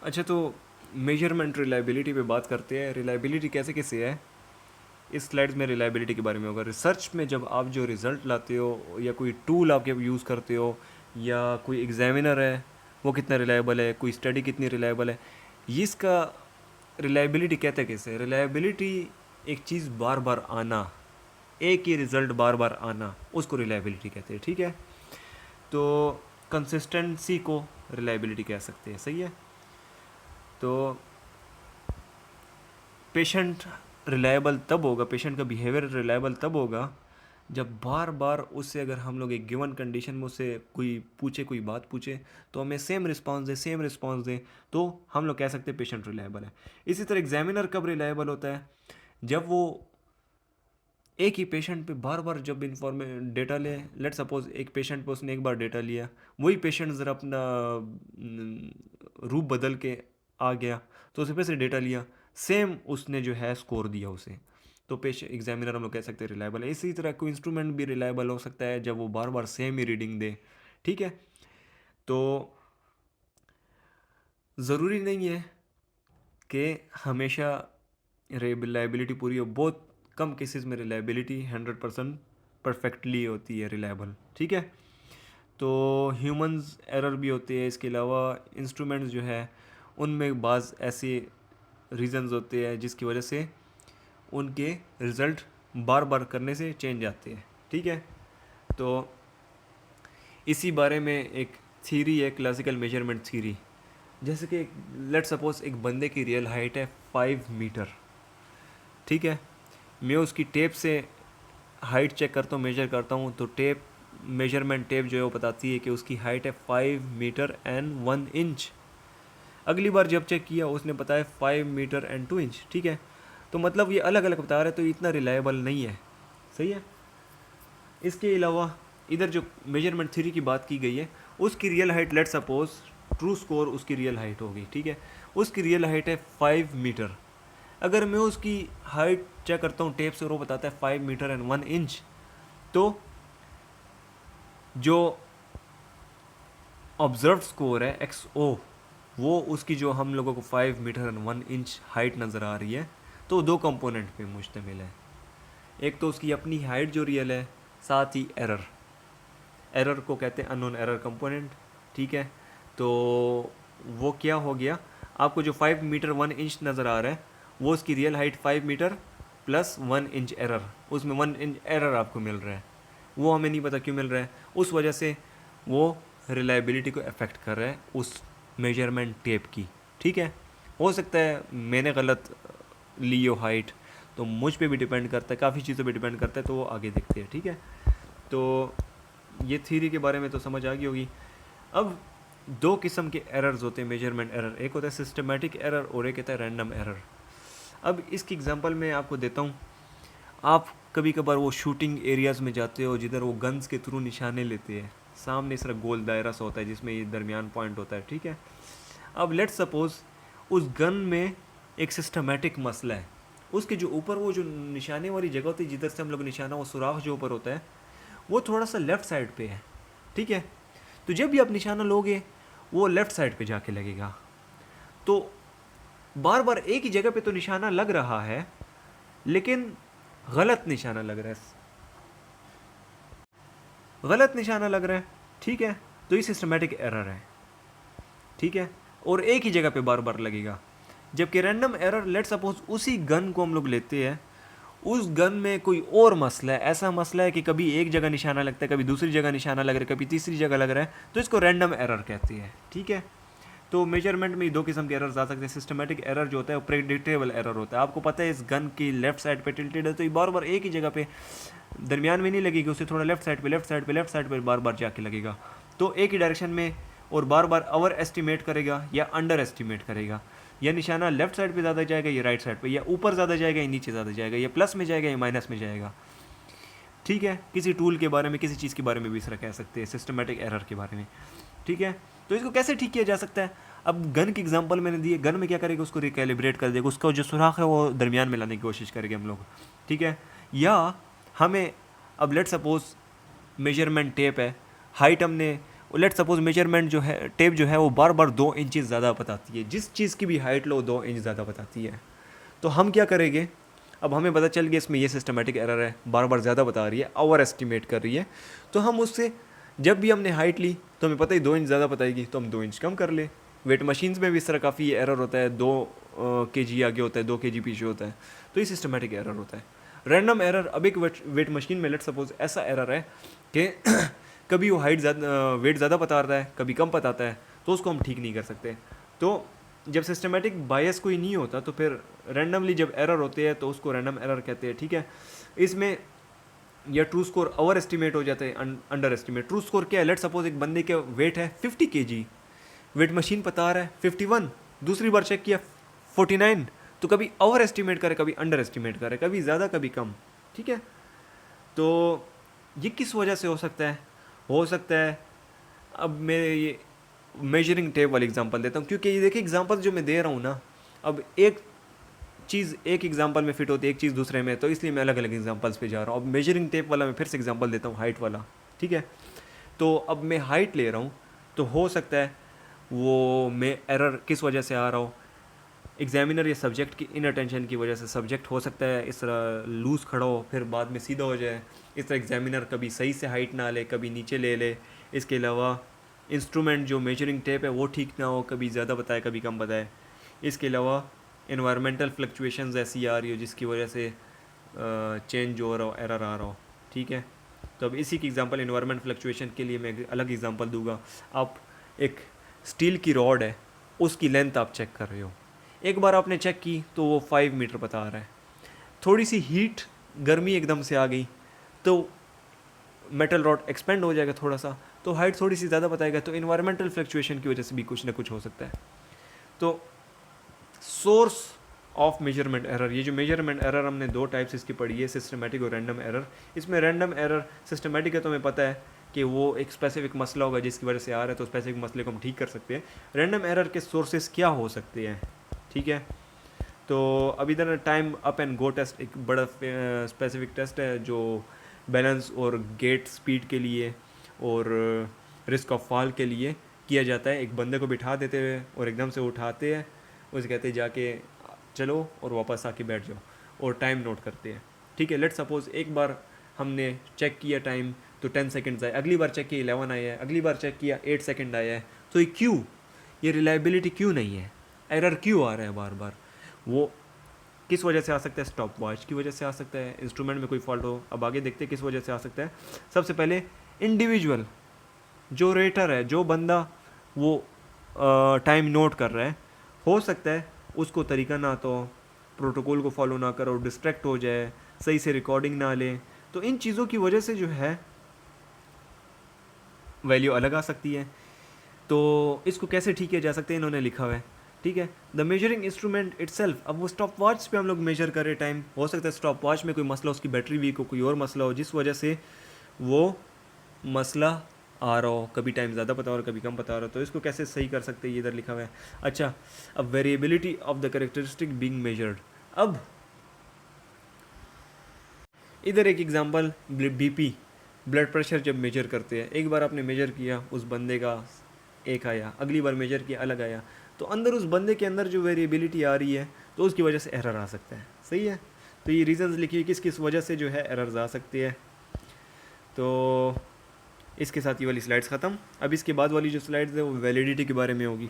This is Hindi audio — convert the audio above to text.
अच्छा, तो मेजरमेंट रिलायबिलिटी पे बात करते हैं। रिलायबिलिटी कैसे कैसे है, इस स्लाइड्स में रिलायबिलिटी के बारे में होगा। रिसर्च में जब आप जो रिज़ल्ट लाते हो या कोई टूल आप यूज़ करते हो या कोई एग्जामिनर है वो कितना रिलायबल है, कोई स्टडी कितनी रिलायबल है, ये इसका रिलायबिलिटी कहते हैं कैसे। रिलायबिलिटी एक चीज़ बार बार आना, एक ही रिज़ल्ट बार बार आना, उसको रिलायबिलिटी कहते हैं। ठीक है, तो कंसिस्टेंसी को रिलायबिलिटी कह सकते हैं। सही है। तो पेशेंट रिलायबल तब होगा, पेशेंट का बिहेवियर रिलायबल तब होगा जब बार बार उससे, अगर हम लोग एक गिवन कंडीशन में उससे कोई पूछे, कोई बात पूछे, तो हमें सेम रिस्पांस दे, तो हम लोग कह सकते हैं पेशेंट रिलायबल है। इसी तरह एग्जामिनर कब रिलायबल होता है, जब वो एक ही पेशेंट पे बार बार जब डेटा ले। लेट सपोज एक पेशेंट पे उसने एक बार डेटा लिया, वही पेशेंट ज़रा अपना रूप बदल के आ गया, तो उसे फिर से डेटा लिया, सेम उसने जो है स्कोर दिया उसे, तो पेशेंट एग्जामिनर हम लोग कह सकते हैं रिलायबल है। इसी तरह कोई इंस्ट्रूमेंट भी रिलायबल हो सकता है जब वो बार बार सेम ही रीडिंग दे। ठीक है, तो ज़रूरी नहीं है कि हमेशा रिलायबिलिटी पूरी हो। बहुत कम केसेस में रिलायबिलिटी 100% परफेक्टली होती है रिलायबल। ठीक है, तो ह्यूमंस एरर भी होते हैं। इसके अलावा इंस्ट्रूमेंट्स जो है उनमें बाज़ ऐसे रीजंस होते हैं जिसकी वजह से उनके रिज़ल्ट बार बार करने से चेंज आते हैं। ठीक है, तो इसी बारे में एक थ्योरी है, क्लासिकल मेजरमेंट थ्योरी। जैसे कि लेट सपोज एक बंदे की रियल हाइट है 5 मीटर। ठीक है, मैं उसकी टेप से हाइट चेक करता हूँ, मेजर करता हूँ, तो टेप मेजरमेंट टेप जो है वो बताती है कि उसकी हाइट है 5 मीटर एंड 1 इंच। अगली बार जब चेक किया उसने बताया 5 मीटर एंड 2 इंच। ठीक है, तो मतलब ये अलग अलग बता रहे, तो इतना रिलायबल नहीं है। सही है। इसके अलावा इधर जो मेजरमेंट थ्योरी की बात की गई है, उसकी real height let suppose true score उसकी रियल हाइट होगी। ठीक है, उसकी रियल हाइट है 5 मीटर। अगर मैं उसकी हाइट चेक करता हूँ टेप से और वो बताता है 5 मीटर एंड 1 इंच, तो जो ऑब्जर्व स्कोर है XO, वो उसकी जो हम लोगों को 5 मीटर एंड 1 इंच हाइट नज़र आ रही है, तो दो कंपोनेंट पे मुश्तमिल है। एक तो उसकी अपनी हाइट जो रियल है, साथ ही एरर। एरर को कहते हैं अननोन एरर कंपोनेंट। ठीक है, तो वो क्या हो गया, आपको जो 5 मीटर 1 इंच नज़र आ रहा है वो उसकी real height 5 metre plus 1 inch error, उसमें 1 इंच एरर आपको मिल रहा है। वो हमें नहीं पता क्यों मिल रहा है, उस वजह से वो रिलायबिलिटी को अफेक्ट कर रहा है उस मेजरमेंट टेप की। ठीक है, हो सकता है मैंने गलत ली हो हाइट, तो मुझ पे भी डिपेंड करता है, काफ़ी चीज़ों पे डिपेंड करता है, तो वो आगे देखते हैं। ठीक है, तो ये थ्योरी के बारे में तो समझ आ गई होगी। अब दो किस्म के एरर्स होते हैं मेजरमेंट एरर, एक होता है सिस्टमेटिक एरर और एक होता है रैंडम एरर। अब इसकी एग्जांपल मैं आपको देता हूँ। आप कभी कभार वो शूटिंग एरियाज़ में जाते हो जिधर वो गन्स के थ्रू निशाने लेते हैं, सामने इस तरह गोल दायरा सा होता है जिसमें ये दरमियान पॉइंट होता है। ठीक है, अब लेट सपोज उस गन में एक सिस्टमेटिक मसला है, उसके जो ऊपर वो जो निशाने वाली जगह होती है जिधर से हम लोग निशाना, वो सुराख जो ऊपर होता है वो थोड़ा सा लेफ़्ट साइड पे है। ठीक है, तो जब भी आप निशाना लोगे वो लेफ़्ट साइड पे जाके लगेगा, तो बार बार एक ही जगह पे तो निशाना लग रहा है लेकिन गलत निशाना लग रहा है, गलत निशाना लग रहा है। ठीक है, तो ये सिस्टमेटिक एरर है। ठीक है, और एक ही जगह पे बार बार लगेगा। जबकि रैंडम एरर, लेट सपोज उसी गन को हम लोग लेते हैं, उस गन में कोई और मसला है, ऐसा मसला है कि कभी एक जगह निशाना लगता है, कभी दूसरी जगह निशाना लग रहा है, कभी तीसरी जगह लग रहा है, तो इसको रैंडम एरर कहते हैं। ठीक है, तो मेजरमेंट में दो किस्म के एरर्स आ सकते हैं। सिस्टमेटिक एरर जो होता है वो प्रेडिक्टेबल एरर होता है, आपको पता है इस गन की लेफ्ट साइड पे टिल्टेड है, तो ये बार बार एक ही जगह पे दरमियान में नहीं लगेगी, उसे थोड़ा लेफ्ट साइड पे बार बार जाके लगेगा, तो एक ही डायरेक्शन में, और बार बार ओवर एस्टिमेट करेगा या अंडर एस्टिमेट करेगा, या निशाना लेफ्ट साइड पे ज़्यादा जाएगा या राइट साइड पे, या ऊपर ज़्यादा जाएगा या नीचे ज़्यादा जाएगा, या प्लस में जाएगा या माइनस में जाएगा। ठीक है, किसी टूल के बारे में, किसी चीज़ के बारे में भी इस तरह कह सकते हैं, सिस्टमेटिक एरर के बारे में। ठीक है, तो इसको कैसे ठीक किया जा सकता है। अब गन की एग्जांपल मैंने दी है, गन में क्या करेगा, उसको रिकैलिब्रेट कर देगा, उसका जो सुराख है वो दरमियान में लाने की कोशिश करेंगे हम लोग। ठीक है, या हमें अब लेट सपोज मेजरमेंट टेप है, हाइट हमने लेट सपोज मेजरमेंट जो है, टेप जो है वो बार बार 2 इंच ज़्यादा बताती है, जिस चीज़ की भी हाइट लो 2 इंच ज़्यादा बताती है। तो हम क्या करेंगे, अब हमें पता चल गया इसमें ये सिस्टमेटिक एरर है, बार बार ज़्यादा बता रही है, ओवर एस्टिमेट कर रही है। तो हम उससे जब भी हमने हाइट ली तो हमें पता ही 2 इंच ज़्यादा बताएगी, तो हम 2 इंच कम कर ले। वेट मशीन्स में भी इस तरह काफ़ी एरर होता है, 2 kg आगे होता है, 2 kg पीछे होता है, तो ये सिस्टमेटिक एरर होता है। रैंडम एरर, अब एक वेट मशीन में लेट सपोज ऐसा एरर है कि कभी वो हाइट ज़्यादा वेट ज़्यादा बताता है, कभी कम बताता है, तो उसको हम ठीक नहीं कर सकते। तो जब सिस्टमेटिक बायस कोई नहीं होता तो फिर रैंडमली जब एरर होते हैं तो उसको रैंडम एरर कहते हैं, ठीक है। इसमें या ट्रू स्कोर ओवर एस्टिमेट हो जाता है, अंडर एस्टिमेट। ट्रू स्कोर क्या है, लेट सपोज एक बंदे के वेट है 50 kg, वेट मशीन बता रहा है 51, दूसरी बार चेक किया 49, तो कभी ओवर एस्टिमेट करे, कभी अंडर एस्टिमेट करे, कभी ज़्यादा कभी कम, ठीक है। तो ये किस वजह से हो सकता है अब मैं ये मेजरिंग टेप वाली एग्जांपल देता हूँ, क्योंकि ये देखिए एग्जांपल जो मैं दे रहा हूँ ना, अब एक चीज़ एक एग्जांपल में फिट होती है, एक चीज़ दूसरे में, तो इसलिए मैं अलग अलग एग्जांपल्स पे जा रहा हूँ। अब मेजरिंग टेप वाला मैं फिर से एग्जांपल देता हूँ, हाइट वाला, ठीक है। तो अब मैं हाइट ले रहा हूँ, तो हो सकता है वो मैं एरर किस वजह से आ रहा हो, एग्जामिनर या सब्जेक्ट की इन अटेंशन की वजह से। सब्जेक्ट हो सकता है इस तरह लूज़ खड़ा हो, फिर बाद में सीधा हो जाए, इस तरह एग्जामिनर कभी सही से हाइट ना ले, कभी नीचे ले ले। इसके अलावा इंस्ट्रूमेंट जो मेजरिंग टेप है वो ठीक ना हो, कभी ज़्यादा बताए कभी कम बताए। इसके अलावा इन्वायरमेंटल फ्लक्चुएशंस ऐसी आ रही हो जिसकी वजह से चेंज हो रहा हो, एरर आ रहा हो, ठीक है। तो अब इसी की एग्जांपल इन्वायरमेंट फ्लक्चुएशन के लिए मैं एक अलग एग्जांपल दूंगा। आप एक स्टील की रॉड है, उसकी लेंथ आप चेक कर रहे हो, एक बार आपने चेक की तो वो 5 मीटर बता रहा है, थोड़ी सी हीट गर्मी एकदम से आ गई तो मेटल रॉड एक्सपेंड हो जाएगा थोड़ा सा, तो हाइट थोड़ी सी ज़्यादा बताएगा। तो इन्वायरमेंटल फ्लक्चुएशन की वजह से भी कुछ ना कुछ हो सकता है। तो सोर्स ऑफ मेजरमेंट एरर, ये जो मेजरमेंट एरर हमने 2 टाइप्स इसकी पढ़ी है, सिस्टमेटिक और रैंडम एरर। इसमें रैंडम एरर सिस्टमेटिक है तो हमें पता है कि वो एक स्पेसिफिक मसला होगा जिसकी वजह से आ रहा है, तो स्पेसिफिक मसले को हम ठीक कर सकते हैं। रैंडम एरर के सोर्सेज क्या हो सकते हैं, ठीक है। तो अब इधर time up and go test एक बड़ा स्पेसिफिक टेस्ट है जो बैलेंस और गेट स्पीड के लिए और रिस्क ऑफ फॉल के लिए किया जाता है। एक बंदे को बिठा देते हुए और एकदम से उठाते हैं, उसे कहते हैं जाके चलो और वापस आके बैठ जाओ, और टाइम नोट करते हैं, ठीक है। लेट सपोज एक बार हमने चेक किया टाइम तो 10 सेकंड्स आए, अगली बार चेक किया 11 आया है, अगली बार चेक किया 8 सेकंड आया है। तो ये क्यों, ये रिलायबिलिटी क्यों नहीं है, एरर क्यों आ रहा है बार बार, वो किस वजह से आ सकता है, स्टॉप वॉच की वजह से आ सकता है, इंस्ट्रूमेंट में कोई फॉल्ट हो। अब आगे देखते हैं किस वजह से आ सकता है। सबसे पहले इंडिविजुअल जो रेटर है, जो बंदा वो टाइम नोट कर रहा है, हो सकता है उसको तरीका ना तो प्रोटोकॉल को फॉलो ना करो, डिस्ट्रैक्ट हो जाए, सही से रिकॉर्डिंग ना ले, तो इन चीज़ों की वजह से जो है वैल्यू अलग आ सकती है। तो इसको कैसे ठीक किया जा सकता है, इन्होंने लिखा हुआ है, ठीक है। द मेजरिंग इंस्ट्रूमेंट इटसेल्फ, अब वो स्टॉप वॉच पे हम लोग मेजर करें टाइम, हो सकता है स्टॉप वॉच में कोई मसला, उसकी बैटरी वीक हो, कोई और मसला हो जिस वजह से वो मसला आ रहा हो, कभी टाइम ज़्यादा बता रहा हो कभी कम बता रहा हो, तो इसको कैसे सही कर सकते हैं, ये इधर लिखा हुआ है। अच्छा, अब variability of the characteristic being measured, अब इधर एक एग्जांपल, बीपी ब्लड प्रेशर जब मेजर करते हैं, एक बार आपने मेजर किया उस बंदे का एक आया, अगली बार मेजर किया अलग आया, तो अंदर उस बंदे के अंदर जो वेरिएबिलिटी आ रही है तो उसकी वजह से एरर आ सकता है, सही है। तो ये रीजंस लिखिए किस किस वजह से जो है एरर्स आ सकती है। तो इसके साथ ये वाली स्लाइड्स ख़त्म। अब इसके बाद वाली जो स्लाइड्स है वो वैलिडिटी के बारे में होगी।